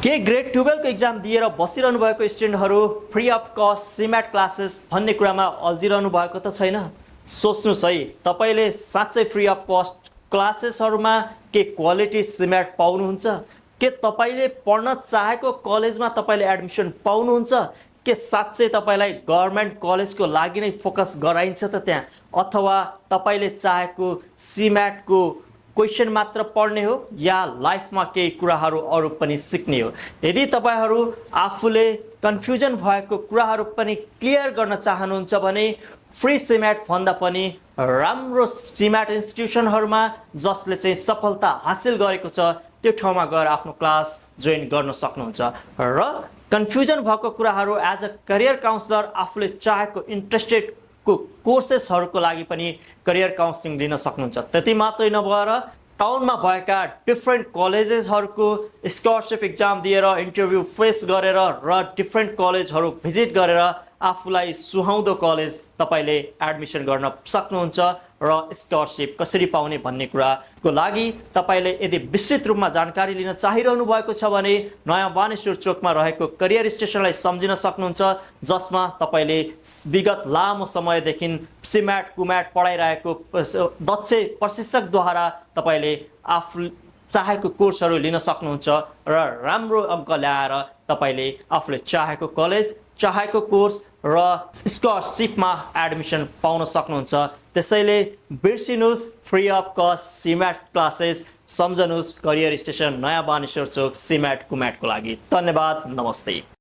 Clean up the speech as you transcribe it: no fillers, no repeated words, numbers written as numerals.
के ग्रेड 12 को एक्जाम दिएर बसिरहनु भएको स्टुडेन्टहरू free of cost CMAT classes भन्ने कुरामा अल्झिरहनु भएको त छैन? सोच्नुस् है, तपाईले साँच्चै फ्री अफ कस्ट क्लासेसहरुमा के क्वालिटी सीम्याट पाउनुहुन्छ? के तपाईले पढ्न चाहेको कलेजमा तपाईले एडमिसन पाउनुहुन्छ? के साँच्चै तपाईलाई गभर्नमेन्ट कलेजको लागि नै फोकस गराइन्छ त त्यहाँ, अथवा तपाईले चाहेको सीम्याट को क्वेशन मात्र पढ्ने हो या लाइफमा केही कुराहरू अरु पनि सिक्ने हो? यदि तपाईहरू आफूले कन्फ्युजन भएको कुराहरू पनि क्लियर गर्न चाहनुहुन्छ भने फ्री सीम्याट भन्दा पनि राम्रो सीम्याट इन्स्टिट्युसनहरुमा जसले चाहिँ सफलता हासिल गरेको छ त्यो ठाउँमा गएर आफ्नो क्लास जोइन गर्न सक्नुहुन्छ र कन्फ्युजन भएको कुराहरू एज अ करियर काउन्सलर आफूले चाहेको इन्ट्रेस्टेड को कोर्सेसहरुको लागि पनि करियर काउन्सलिङ लिन सक्नुहुन्छ। त्यति मात्रै नभएर टाउनमा भएका डिफरेन्ट कलेजेसहरुको स्कलरशिप एक्जाम दिएर इन्टरभ्यु फेस गरेर र डिफरेन्ट कलेजहरु भिजिट गरेर आफूलाई सुहाउँदो कलेज तपाईले एडमिसन गर्न सक्नुहुन्छ र स्कलरशिप कसरी पाउने भन्ने कुराको लागि तपाईले यदि विस्तृत रूपमा जानकारी लिन चाहिरहनु भएको छ भने नयाँ बानेश्वर चोकमा रहेको करियर स्टेसनलाई सम्झिन सक्नुहुन्छ, जसमा तपाईले विगत लामो समयदेखि सीम्याट कुम्याट पढाइरहेको दक्ष प्रशिक्षकद्वारा तपाईले आफू चाहेको कोर्सहरू लिन सक्नुहुन्छ र राम्रो अङ्क ल्याएर तपाईले आफूले चाहेको कलेज चाहेको कोर्स र स्कलरशिपमा एडमिसन पाउन सक्नुहुन्छ। त्यसैले बिर्सिनुस् free of cost CMAT classes, सम्झनुस् करियर स्टेसन नयाँ बानेश्वर चोक सीम्याट कुम्याटको लागि। धन्यवाद, नमस्ते।